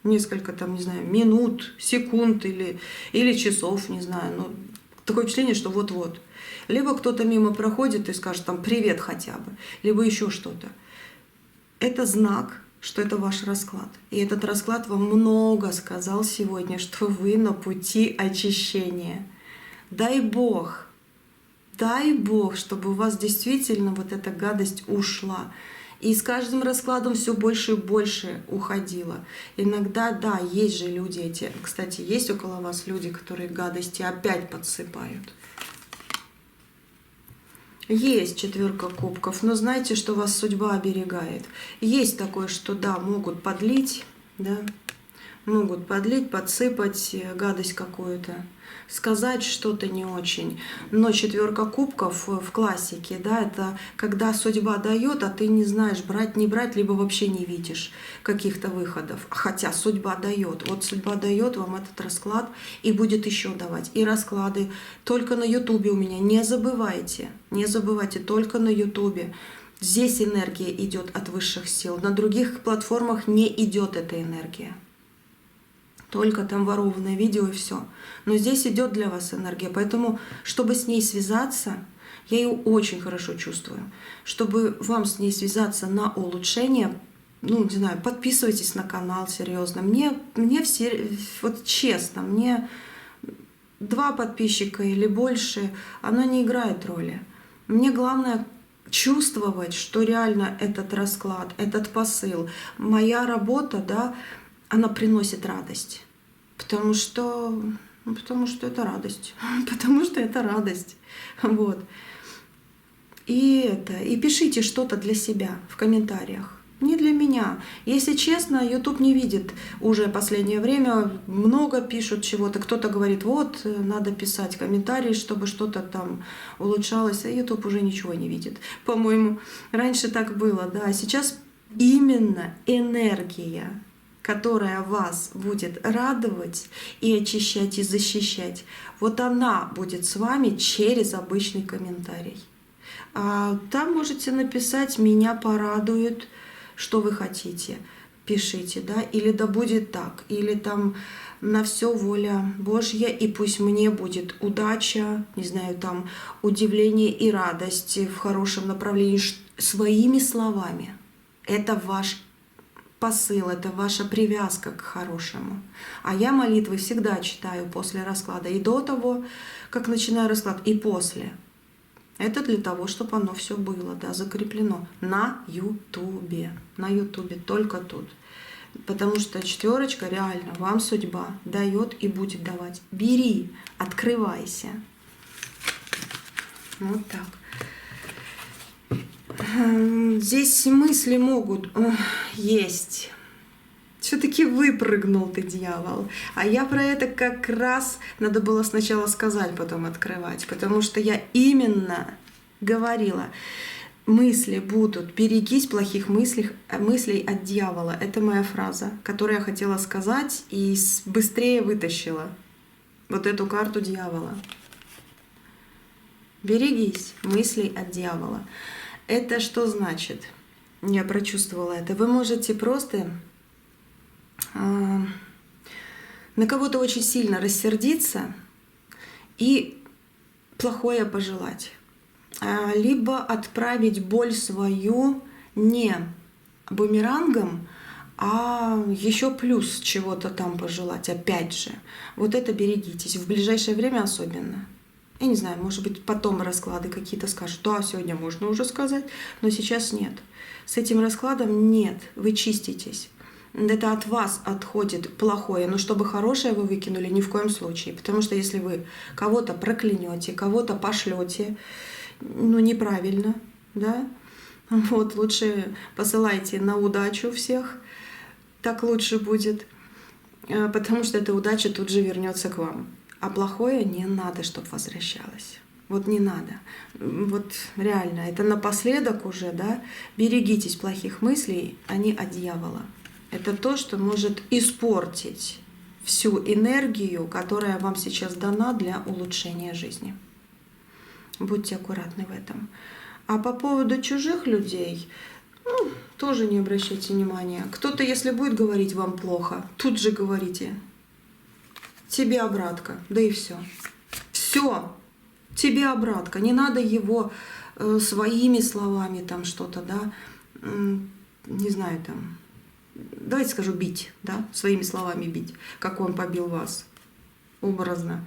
несколько там, не знаю, минут, секунд или часов, не знаю, но такое впечатление, что вот-вот. Либо кто-то мимо проходит и скажет там привет хотя бы, либо еще что-то. Это знак, что это ваш расклад. И этот расклад вам много сказал сегодня, что вы на пути очищения. Дай Бог, чтобы у вас действительно вот эта гадость ушла. И с каждым раскладом все больше и больше уходило. Иногда, да, есть же люди эти. Кстати, есть около вас люди, которые гадости опять подсыпают. Есть 4 кубков, но знаете, что вас судьба оберегает. Есть такое, что да, могут подлить, да, могут подлить, подсыпать гадость какую-то, сказать что-то не очень. Но 4 кубков в классике, да, это когда судьба дает, а ты не знаешь, брать, не брать, либо вообще не видишь каких-то выходов. Хотя судьба дает. Вот судьба дает вам этот расклад и будет еще давать. И расклады только на Ютубе у меня. Не забывайте, только на Ютубе. Здесь энергия идет от высших сил. На других платформах не идет эта энергия. Только там ворованное видео и все. Но здесь идет для вас энергия. Поэтому, чтобы с ней связаться, я ее очень хорошо чувствую. Чтобы вам с ней связаться на улучшение, ну, не знаю, подписывайтесь на канал, серьезно. Мне все, вот честно, мне 2 подписчика или больше, оно не играет роли. Мне главное чувствовать, что реально этот расклад, этот посыл, моя работа, да, она приносит радость. Потому что это радость. Потому что это радость. Вот. И пишите что-то для себя в комментариях. Не для меня. Если честно, YouTube не видит уже последнее время. Много пишут чего-то. Кто-то говорит, вот, надо писать комментарии, чтобы что-то там улучшалось. А YouTube уже ничего не видит. По-моему, раньше так было, да. Сейчас именно энергия, которая вас будет радовать и очищать, и защищать, вот она будет с вами через обычный комментарий. А там можете написать «Меня порадует», что вы хотите, пишите, да, или «Да будет так», или там «На все воля Божья, и пусть мне будет удача», не знаю, там удивление и радость в хорошем направлении, своими словами. Это ваш посыл, это ваша привязка к хорошему. А я молитвы всегда читаю после расклада. И до того, как начинаю расклад, и после. Это для того, чтобы оно все было, да, закреплено на Ютубе. На Ютубе, только тут. Потому что 4 реально вам судьба дает и будет давать. Бери, открывайся. Вот так. Здесь мысли могут есть. Все-таки выпрыгнул ты, дьявол. А я про это как раз надо было сначала сказать, потом открывать. Потому что я именно говорила, мысли будут, берегись плохих мыслей от дьявола. Это моя фраза, которую я хотела сказать и быстрее вытащила вот эту карту дьявола. Берегись мыслей от дьявола. Это что значит? Я прочувствовала это. Вы можете просто на кого-то очень сильно рассердиться и плохое пожелать. Либо отправить боль свою не бумерангом, а еще плюс чего-то там пожелать, опять же. Вот это берегитесь, в ближайшее время особенно. Я не знаю, может быть, потом расклады какие-то скажут, да, сегодня можно уже сказать, но сейчас нет. С этим раскладом нет, вы чиститесь. Это от вас отходит плохое, но чтобы хорошее вы выкинули ни в коем случае. Потому что если вы кого-то проклянете, кого-то пошлете, ну неправильно, да, вот лучше посылайте на удачу всех, так лучше будет, потому что эта удача тут же вернется к вам. А плохое не надо, чтобы возвращалось. Вот не надо. Вот реально, это напоследок уже, да, берегитесь плохих мыслей, они от дьявола. Это то, что может испортить всю энергию, которая вам сейчас дана для улучшения жизни. Будьте аккуратны в этом. А по поводу чужих людей, ну, тоже не обращайте внимания. Кто-то, если будет говорить вам плохо, тут же говорите: тебе обратка, да и все. Все, тебе обратка. Не надо его своими словами там что-то, да, не знаю, там, давайте скажу, бить, да, своими словами бить, как он побил вас, образно.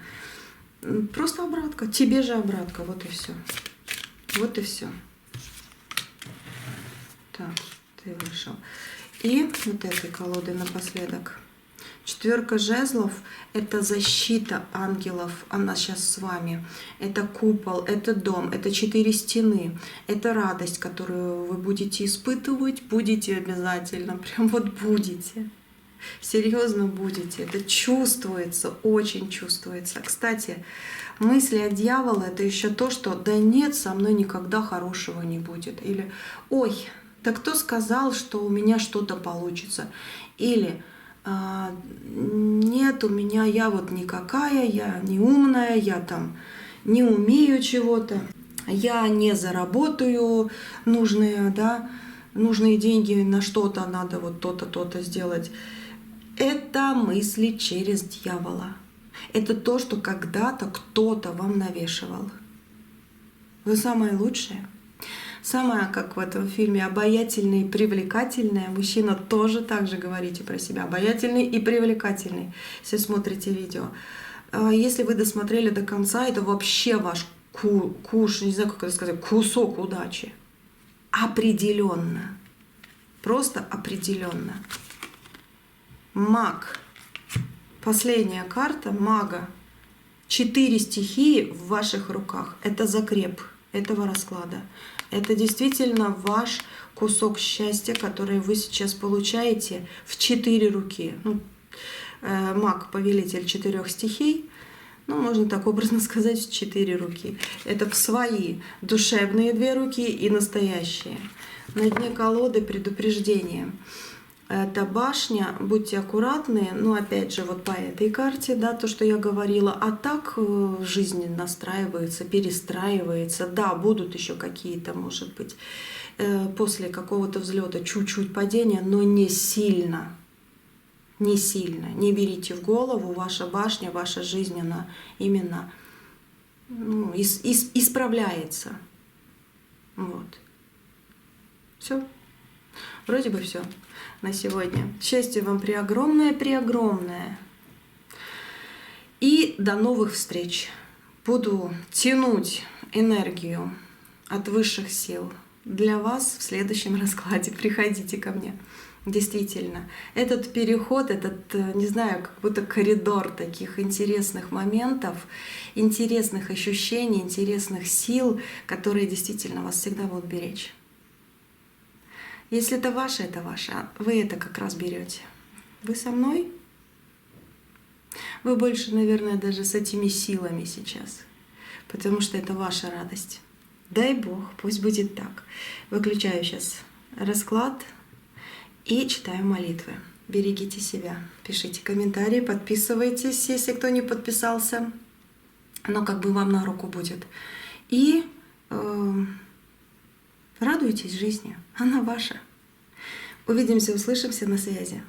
Просто обратка, тебе же обратка, вот и все. Вот и все. Так, ты вышел. И вот этой колоды напоследок. 4 жезлов – это защита ангелов, она сейчас с вами. Это купол, это дом, это 4 стены, это радость, которую вы будете испытывать, будете обязательно, прям вот будете. Серьезно будете, это чувствуется, очень чувствуется. Кстати, мысли от дьявола – это еще то, что «да нет, со мной никогда хорошего не будет». Или «ой, да кто сказал, что у меня что-то получится?» Или «нет, у меня, я вот никакая, я не умная, я там не умею чего-то, я не заработаю нужные, да, нужные деньги на что-то, надо вот то-то, то-то сделать». Это мысли через дьявола. Это то, что когда-то кто-то вам навешивал. Вы самое лучшее. Самое, как в этом фильме, обаятельное и привлекательное. Мужчина тоже так же говорите про себя. Обаятельный и привлекательный, если смотрите видео. Если вы досмотрели до конца, это вообще ваш не знаю, как это сказать, кусок удачи. Определенно. Просто определенно. Маг. Последняя карта мага. 4 стихии в ваших руках. Это закреп этого расклада. Это действительно ваш кусок счастья, который вы сейчас получаете в 4 руки. Ну, маг — повелитель 4 стихий. Ну, можно так образно сказать, в 4 руки. Это свои душевные 2 руки и настоящие. На дне колоды предупреждение. Это башня, будьте аккуратны, но опять же вот по этой карте, да, то, что я говорила, а так жизнь настраивается, перестраивается, да, будут еще какие-то, может быть, после какого-то взлета чуть-чуть падения, но не сильно, не сильно, не берите в голову, ваша башня, ваша жизнь, она именно исправляется, вот, все, вроде бы все. На сегодня. Счастья вам преогромное. И до новых встреч. Буду тянуть энергию от высших сил для вас в следующем раскладе. Приходите ко мне. Действительно. Этот переход, этот, не знаю, как будто коридор таких интересных моментов, интересных ощущений, интересных сил, которые действительно вас всегда будут беречь. Если это ваше, вы это как раз берете. Вы со мной? Вы больше, наверное, даже с этими силами сейчас, потому что это ваша радость. Дай Бог, пусть будет так. Выключаю сейчас расклад и читаю молитвы. Берегите себя, пишите комментарии, подписывайтесь, если кто не подписался. Оно как бы вам на руку будет. И радуйтесь жизни, она ваша. Увидимся, услышимся, на связи.